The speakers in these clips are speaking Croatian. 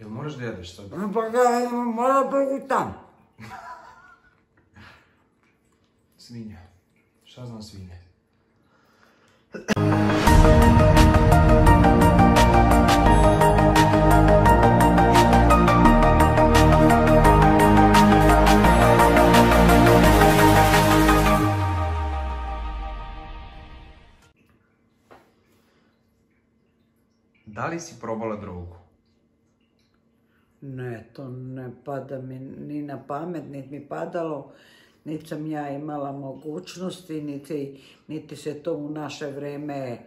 Jel moraš da jedeš sad? Pa ga mora biti tam. Svinja. Šta znam svinje? Da li si probala drogu? Ne, to ne pada mi ni na pamet, niti mi padalo, niti sam ja imala mogućnosti, niti se to u naše vreme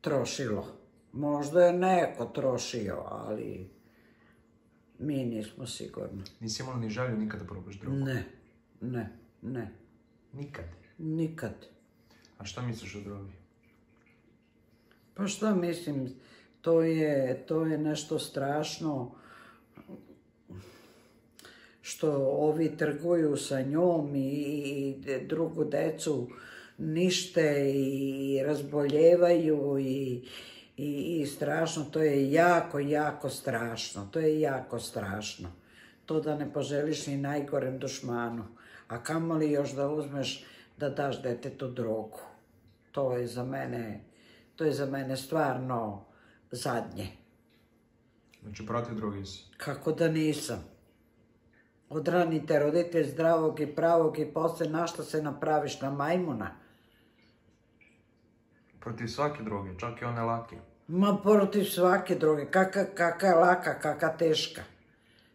trošilo. Možda je neko trošio, ali mi nismo sigurni. Nisi imala ni želju nikada probaš drogu? Ne. Nikad? Nikad. A šta misliš o drogi? Pa šta mislim, to je nešto strašno što ovi trguju sa njom i drugu decu nište i razboljevaju i strašno, to je jako, jako strašno, to je jako strašno. To da ne poželiš ni najgorem dušmanu, a kamoli još da uzmeš da daš detetu drogu. To je za mene stvarno zadnje. Znači, protiv droge si? Kako da nisam. Odranite roditelj zdravog i pravog i posle na što se napraviš, na majmuna. Protiv svake droge, čak i one lake? Ma protiv svake droge, kaka laka, kaka teška.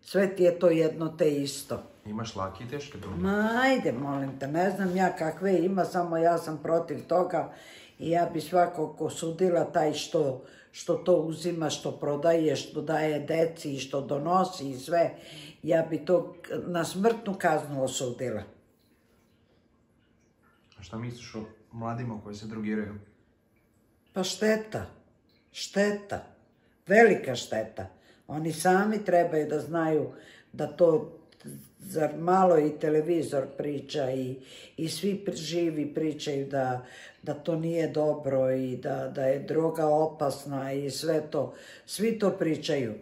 Sve ti je to jedno te isto. Imaš lake i teške droge? Ma ajde, molim te, ne znam ja kakve ima, samo ja sam protiv toga i ja bi svakog osudila taj što to uzima, što prodaje, što daje deci i što donosi i sve. Ja bi to na smrtnu kaznu osudila. A šta misliš o mladima koji se drogiraju? Pa šteta, velika šteta. Oni sami trebaju da znaju da to, zar malo i televizor priča i svi živi pričaju da to nije dobro i da je droga opasna i sve to. Svi to pričaju,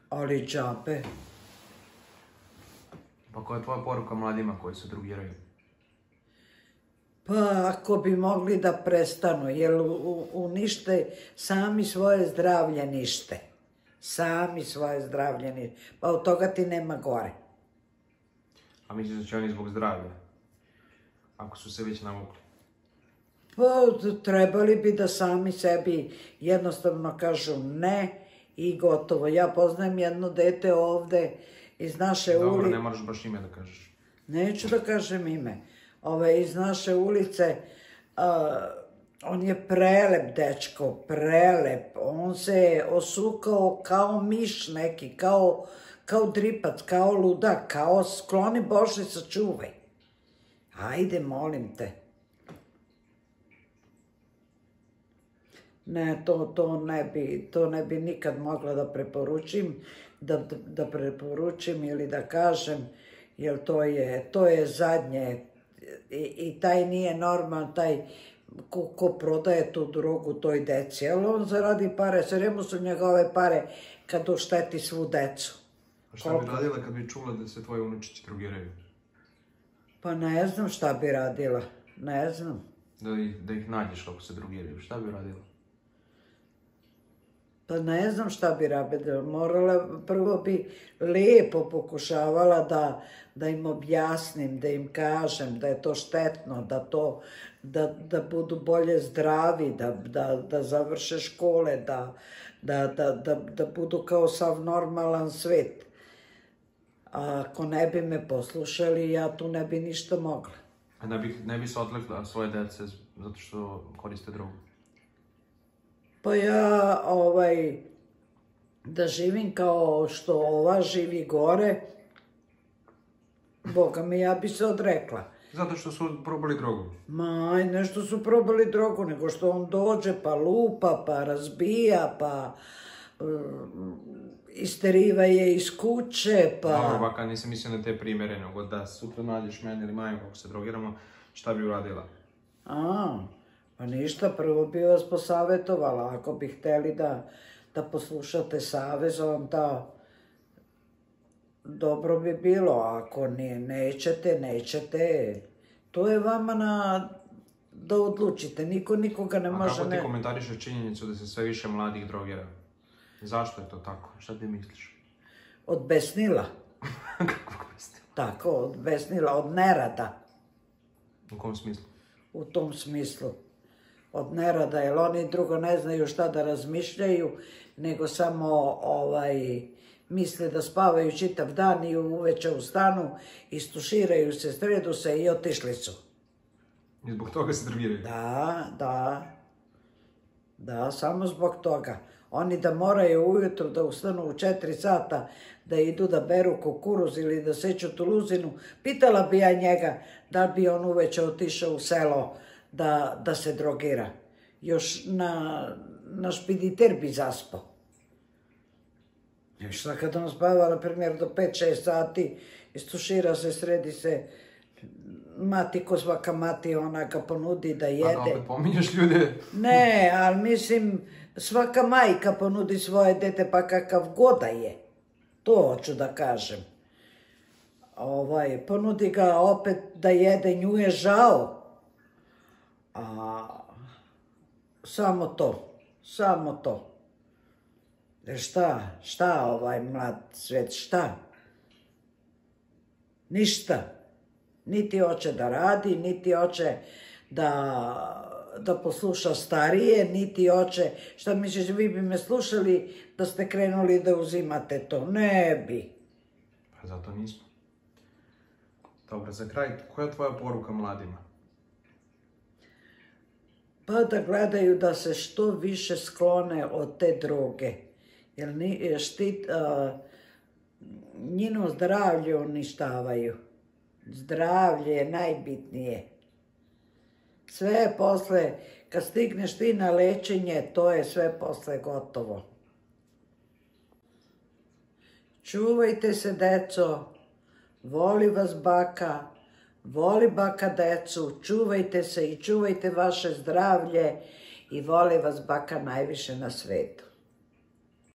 ali džabe. Pa koja je tvoja poruka mladima koji se drogiraju? Pa ako bi mogli da prestanu, jer unište sami svoje zdravlje nište. Sami svoje zdravlje nište. Pa od toga ti nema gore. A misliš da će oni zbog zdravlja? Ako su se već navukli? Pa trebali bi da sami sebi jednostavno kažu ne i gotovo. Ja poznajem jedno dete ovde iz naše ulice. Dobro, ne moraš baš ime da kažeš. Neću da kažem ime. Iz naše ulice, on je prelep dečko, prelep. On se osukao kao miš neki, kao dripac, kao ludak, kao skloni Bože sačuvaj. Ajde, molim te. Ne, to ne bi nikad mogla da preporučim, da preporučim ili da kažem, jer to je zadnje. I taj nije normalan, taj ko prodaje tu drogu toj deci, ali on zaradi pare, sve su njegove pare kad ošteti svu decu. A šta bi radila kad bi čula da se tvoje unučići drogiraju? Pa ne znam šta bi radila, ne znam. Da ih nađeš kako se drogiraju, šta bi radila? Pa ne znam šta bi radila, morala, prvo bi lijepo pokušavala da im objasnim, da im kažem da je to štetno, da budu bolje zdravi, da završe škole, da budu kao sav normalan svet. A ako ne bi me poslušali, ja tu ne bi ništa mogla. A ne bi se odrekla svoje dece zato što koriste drogu? Pa ja, da živim kao što ova živi gore, Boga mi, ja bi se odrekla. Zato što su probali drogu? Ma, nešto su probali drogu, nego što on dođe pa lupa, pa razbija, pa isteriva je iz kuće, pa... Dobro, baka, nisam mislio na te primjere, nego da sutra nađeš mene ili Maju kako se drogiramo, šta bi uradila? Pa ništa, prvo bi vas posavjetovala, ako bi hteli da da poslušate savez, onda dobro bi bilo. Ako nećete, to je vama da odlučite. Niko nikoga ne može... A kako ti komentarišeš činjenicu da se sve više mladih drogira? Zašto je to tako? Šta ti misliš? Od besnila. Kako besnila? Tako, od besnila, od nerada. U kom smislu? U tom smislu. Od nerada, jer oni drugo ne znaju šta da razmišljaju, nego samo misle da spavaju čitav dan i uveče ustanu, istuširaju se, stredu se i otišli su. I zbog toga se drogiraju? Da, samo zbog toga. Oni da moraju ujutro da ustanu u 4 sata, da idu da beru kukuruz ili da seću tuluzinu, pitala bi ja njega da bi on uveče otišao u selo da se drogira. Još na špiditer bi zaspao. Šta kad on spava, na primjer, do 5-6 sati, istušira se, sredi se, mati ko svaka mati, ona ga ponudi da jede. A opet pominješ ljude? Ne, ali mislim, svaka majka ponudi svoje dete, pa kakav god da je. To hoću da kažem. Ponudi ga opet da jede, nju je žao. Samo to. Šta mlad svet, šta? Ništa. Niti hoće da radi, niti hoće da posluša starije, niti hoće... Šta misliš, vi bi me slušali da ste krenuli da uzimate to? Ne bi. Pa zato nismo. Dobro, za kraj, koja je tvoja poruka mladima? Pa da gledaju da se što više sklone od te droge. Jer njino zdravlje uništavaju. Zdravlje je najbitnije. Sve je posle, kad stigneš ti na lečenje, to je sve posle gotovo. Čuvajte se, deco, voli vas baka, voli baka decu, čuvajte se i čuvajte vaše zdravlje i voli vas baka najviše na svetu.